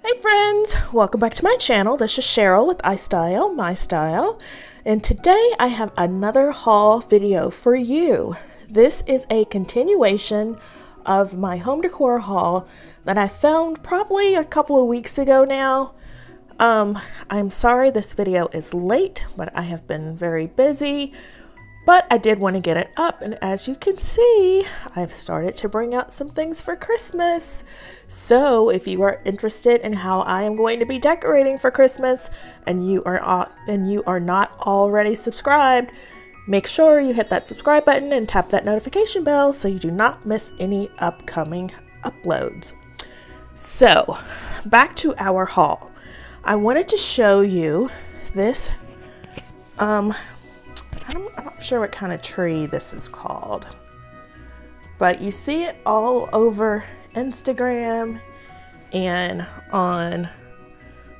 Hey friends, welcome back to my channel. This is Sheryl with iSTYLEMYSTYLE, and today I have another haul video for you. This is a continuation of my home decor haul that I filmed probably a couple of weeks ago now. I'm sorry this video is late, but I have been very busy. But I did want to get it up, and as you can see, I've started to bring out some things for Christmas. So if you are interested in how I am going to be decorating for Christmas and you are not already subscribed, make sure you hit that subscribe button and tap that notification bell so you do not miss any upcoming uploads. So back to our haul. I wanted to show you this I'm not sure what kind of tree this is called, but you see it all over Instagram and on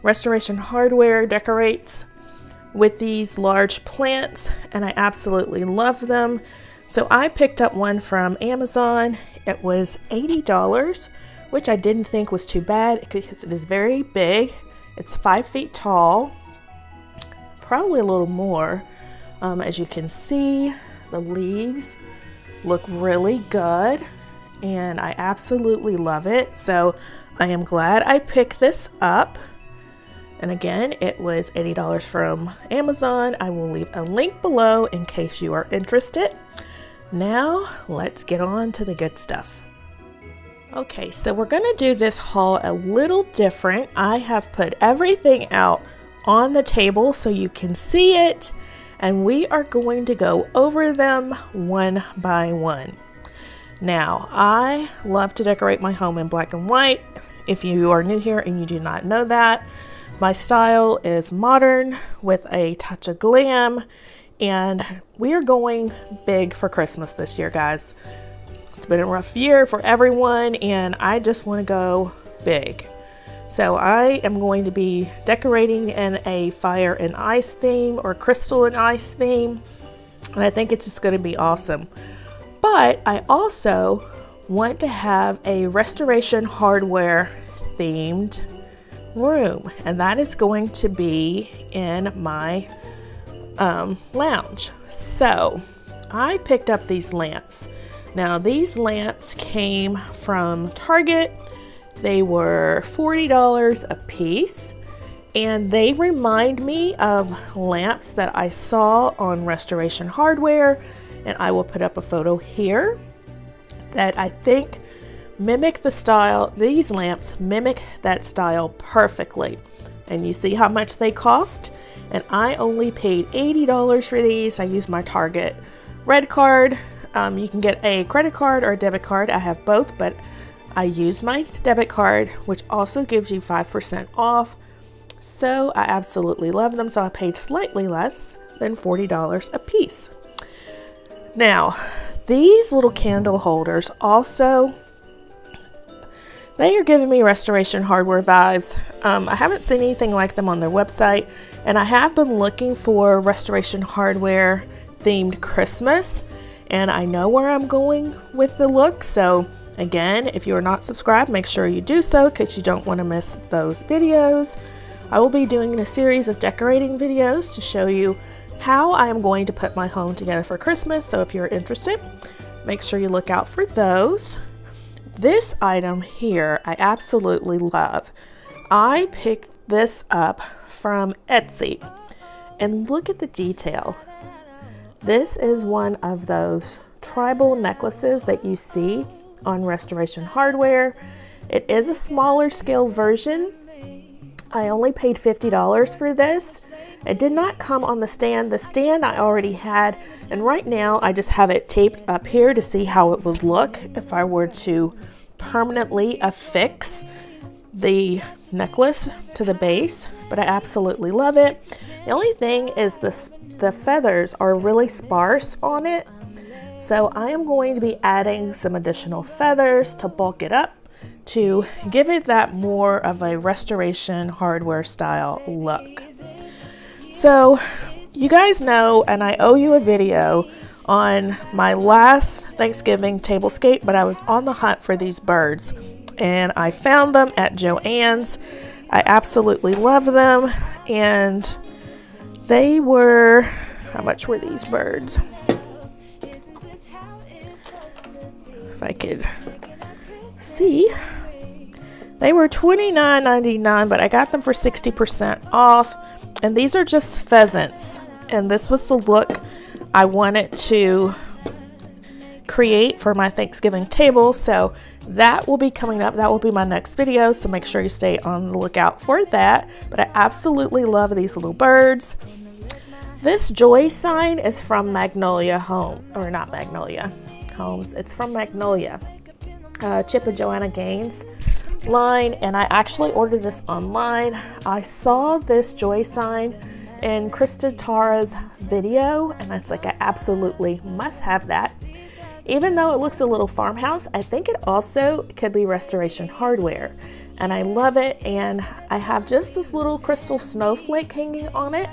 Restoration Hardware decorates with these large plants, and I absolutely love them. So I picked up one from Amazon. It was $80, which I didn't think was too bad because it is very big. It's 5 feet tall, probably a little more. As you can see, the leaves look really good and I absolutely love it. So I am glad I picked this up. And again, it was $80 from Amazon. I will leave a link below in case you are interested. Now let's get on to the good stuff. Okay, so we're gonna do this haul a little different. I have put everything out on the table so you can see it, and we are going to go over them one by one. Now, I love to decorate my home in black and white. If you are new here and you do not know that, my style is modern with a touch of glam, and we are going big for Christmas this year, guys. It's been a rough year for everyone, and I just want to go big. So I am going to be decorating in a fire and ice theme or crystal and ice theme, and I think it's just going to be awesome. But I also want to have a Restoration Hardware themed room, and that is going to be in my lounge. So I picked up these lamps. Now these lamps came from Target. They were $40 a piece, and they remind me of lamps that I saw on Restoration Hardware, and I will put up a photo here that I think mimic the style. These lamps mimic that style perfectly, and you see how much they cost, and I only paid $80 for these. I used my Target Red card. You can get a credit card or a debit card. I have both, but I use my debit card, which also gives you 5% off. So I absolutely love them. So I paid slightly less than $40 a piece. Now, these little candle holders also, they are giving me Restoration Hardware vibes. I haven't seen anything like them on their website, and I have been looking for Restoration Hardware themed Christmas, and I know where I'm going with the look. So again, if you are not subscribed, make sure you do so because you don't want to miss those videos. I will be doing a series of decorating videos to show you how I am going to put my home together for Christmas. So if you're interested, make sure you look out for those. This item here, I absolutely love. I picked this up from Etsy, and look at the detail. This is one of those tribal necklaces that you see on Restoration Hardware. It is a smaller scale version. I only paid $50 for this. It did not come on the stand. The stand I already had, and right now I just have it taped up here to see how it would look if I were to permanently affix the necklace to the base, but I absolutely love it. The only thing is the feathers are really sparse on it. So I am going to be adding some additional feathers to bulk it up to give it that more of a Restoration Hardware style look. So you guys know, and I owe you a video on my last Thanksgiving tablescape, but I was on the hunt for these birds and I found them at Joann's. I absolutely love them, and they were, how much were these birds? If I could see, they were $29.99, but I got them for 60% off, and these are just pheasants, and this was the look I wanted to create for my Thanksgiving table, so that will be coming up. That will be my next video, so make sure you stay on the lookout for that. But I absolutely love these little birds. This joy sign is from Magnolia Home, or not Magnolia Homes, it's from Magnolia, Chip and Joanna Gaines line, and I actually ordered this online. I saw this joy sign in Krista Tara's video, and I was like, I absolutely must have that. Even though it looks a little farmhouse, I think it also could be restoration hardware, and I love it. And I have just this little crystal snowflake hanging on it,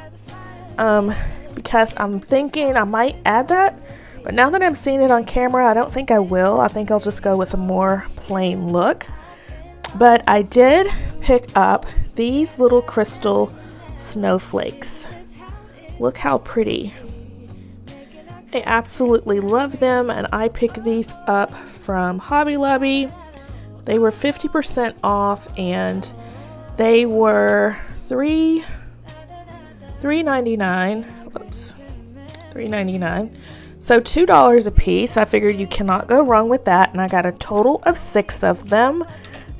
because I'm thinking I might add that, but now that I'm seeing it on camera, I don't think I will. I think I'll just go with a more plain look. But I did pick up these little crystal snowflakes. Look how pretty. I absolutely love them, and I picked these up from Hobby Lobby. They were 50% off, and they were $3.99. Whoops, $3.99. So $2 a piece. I figured you cannot go wrong with that, and I got a total of 6 of them.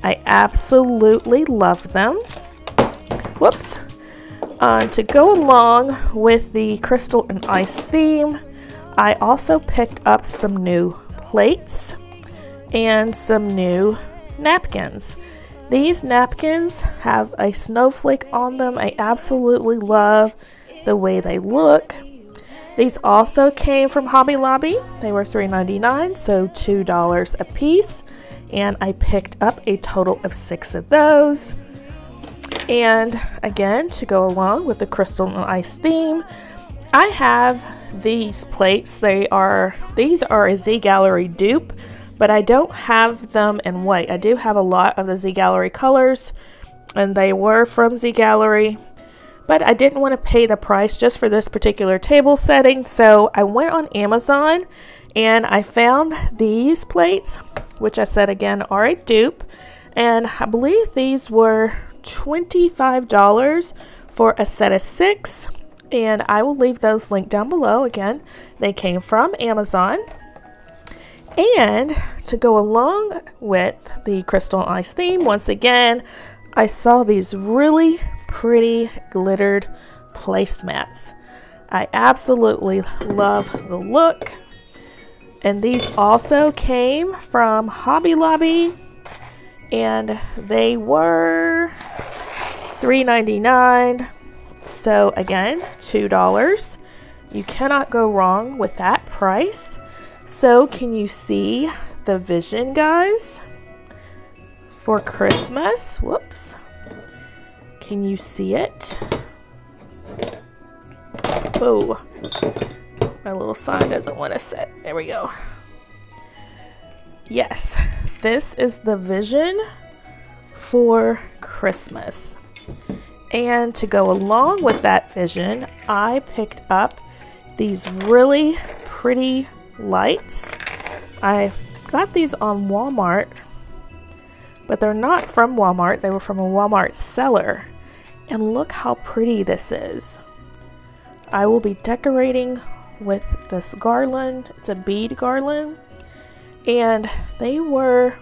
I absolutely love them. Whoops. To go along with the crystal and ice theme, I also picked up some new plates and some new napkins. These napkins have a snowflake on them. I absolutely love the way they look. These also came from Hobby Lobby. They were $3.99, so $2 a piece. And I picked up a total of 6 of those. And again, to go along with the crystal and ice theme, I have these plates. These are a Z Gallery dupe, but I don't have them in white. I do have a lot of the Z Gallery colors, and they were from Z Gallery, but I didn't want to pay the price just for this particular table setting, so I went on Amazon and I found these plates, which I said again are a dupe, and I believe these were $25 for a set of 6, and I will leave those linked down below. Again, they came from Amazon. And to go along with the crystal and ice theme, once again, I saw these really pretty glittered placemats. I absolutely love the look. And these also came from Hobby Lobby, and they were $3.99. So again, $2. You cannot go wrong with that price. So can you see the vision, guys, for Christmas? Whoops. Can you see it? Oh, my little sign doesn't want to set. There we go. Yes, this is the vision for Christmas. And to go along with that vision, I picked up these really pretty lights. I got these on Walmart, but they're not from Walmart. They were from a Walmart seller. And look how pretty this is. I will be decorating with this garland. It's a bead garland. And they were,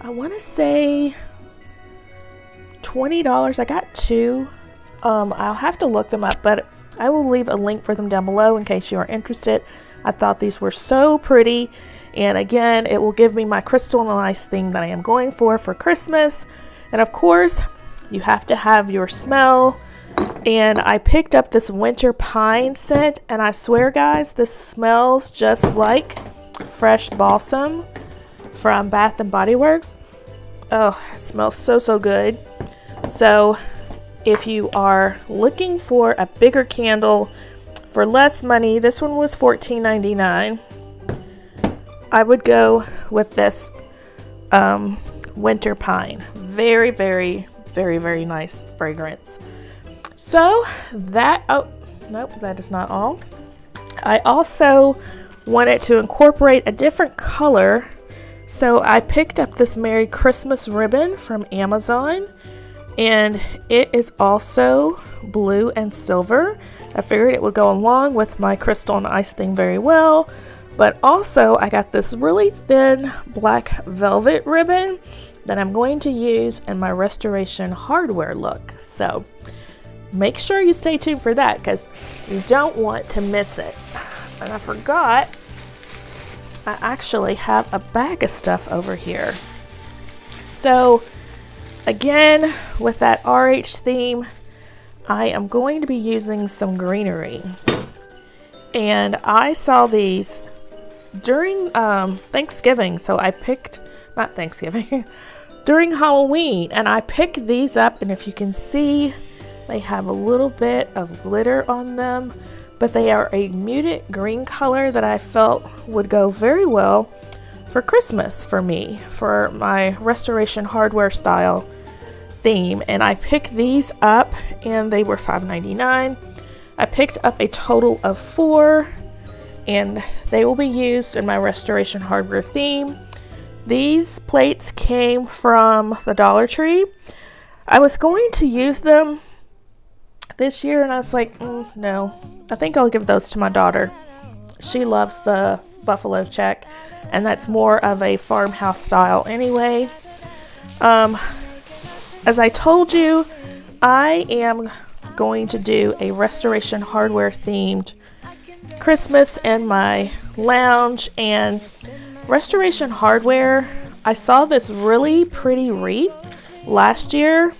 I want to say, $20. I got 2. I'll have to look them up, but I will leave a link for them down below in case you are interested. I thought these were so pretty, and again, it will give me my crystal and ice theme that I am going for Christmas. And of course, you have to have your smell, and I picked up this winter pine scent, and I swear guys, this smells just like fresh balsam from Bath and Body Works. Oh, it smells so good. So if you are looking for a bigger candle for less money, this one was $14.99. I would go with this winter pine. Very very, very nice fragrance. So that, oh, nope, that is not all. I also wanted to incorporate a different color. So I picked up this Merry Christmas ribbon from Amazon, and it is also blue and silver. I figured it would go along with my crystal and ice theme very well. But also I got this really thin black velvet ribbon that I'm going to use in my restoration hardware look. So make sure you stay tuned for that because you don't want to miss it. And I forgot, I actually have a bag of stuff over here. So again, with that RH theme, I am going to be using some greenery. And I saw these during Thanksgiving, so I picked, not Thanksgiving, during Halloween, and I picked these up, and if you can see, they have a little bit of glitter on them, but they are a muted green color that I felt would go very well for Christmas for me, for my restoration hardware style theme. And I picked these up, and they were $5.99. I picked up a total of 4, and they will be used in my restoration hardware theme. These plates came from the Dollar Tree. I was going to use them this year, and I was like, no, I think I'll give those to my daughter. She loves the buffalo check, and that's more of a farmhouse style anyway. As I told you, I am going to do a restoration hardware themed Christmas in my lounge. And restoration hardware, I saw this really pretty wreath last year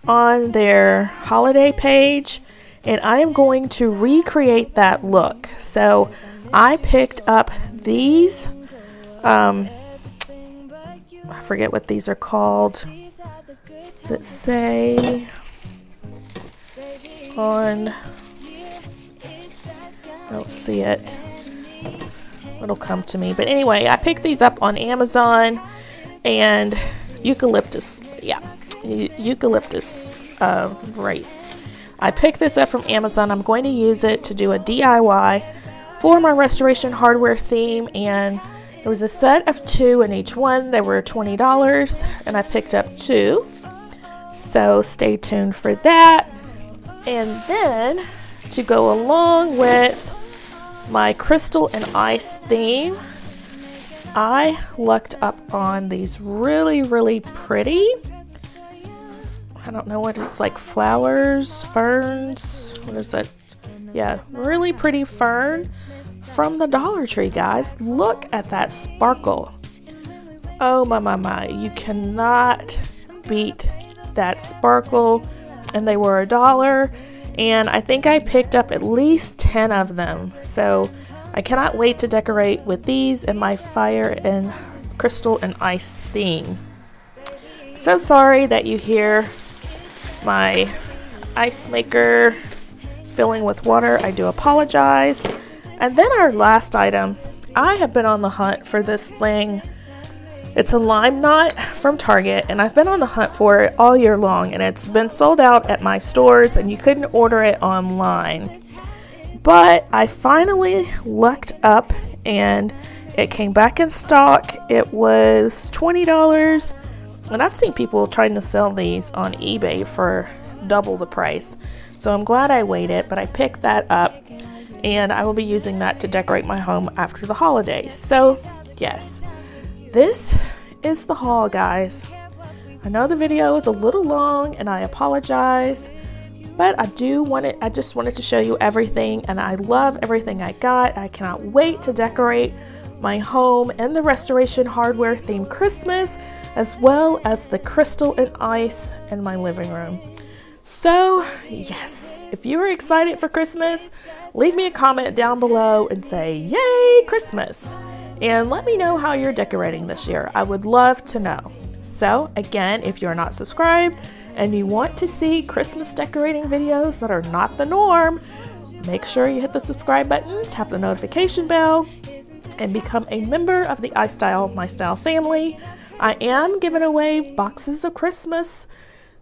on their holiday page, and I am going to recreate that look. So I picked up these, I forget what these are called. Does it say on, I don't see it, it'll come to me, but anyway, I picked these up on Amazon. And eucalyptus, yeah, eucalyptus wreath. I picked this up from Amazon. I'm going to use it to do a DIY for my restoration hardware theme, and there was a set of 2 in each one. They were $20, and I picked up 2, so stay tuned for that. And then to go along with my crystal and ice theme, I looked up on these really, really pretty, I don't know what it's like, flowers, ferns, what is it? Yeah, really pretty fern from the Dollar Tree, guys. Look at that sparkle. Oh my, you cannot beat that sparkle. And they were $1, and I think I picked up at least 10 of them. So I cannot wait to decorate with these in my fire and crystal and ice theme. So sorry that you hear my ice maker filling with water. I do apologize. And then our last item, I have been on the hunt for this thing. It's a lime knot from Target, and I've been on the hunt for it all year long, and it's been sold out at my stores, and you couldn't order it online. But I finally looked up, and it came back in stock. It was $20, and I've seen people trying to sell these on eBay for double the price. So I'm glad I waited, but I picked that up, and I will be using that to decorate my home after the holidays. So yes, this is the haul, guys. I know the video is a little long, and I apologize, but I just wanted to show you everything, and I love everything I got. I cannot wait to decorate my home in the restoration hardware themed Christmas, as well as the crystal and ice in my living room. So yes, if you are excited for Christmas, leave me a comment down below and say, yay, Christmas! And let me know how you're decorating this year. I would love to know. So again, if you're not subscribed and you want to see Christmas decorating videos that are not the norm, make sure you hit the subscribe button, tap the notification bell, and become a member of the iStylemystyle family. I am giving away boxes of Christmas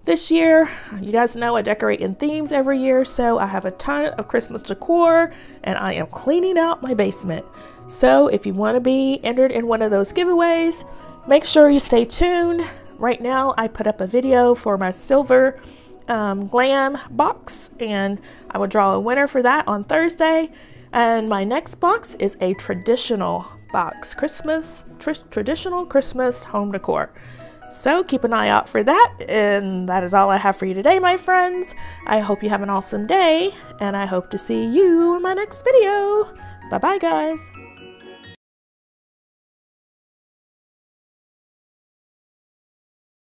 this year. You guys know I decorate in themes every year, so I have a ton of Christmas decor and I am cleaning out my basement. So if you want to be entered in one of those giveaways, make sure you stay tuned. Right now I put up a video for my silver Glam box, and I will draw a winner for that on Thursday. And my next box is a traditional box, traditional Christmas home decor. So keep an eye out for that, and that is all I have for you today, my friends. I hope you have an awesome day, and I hope to see you in my next video. Bye bye, guys.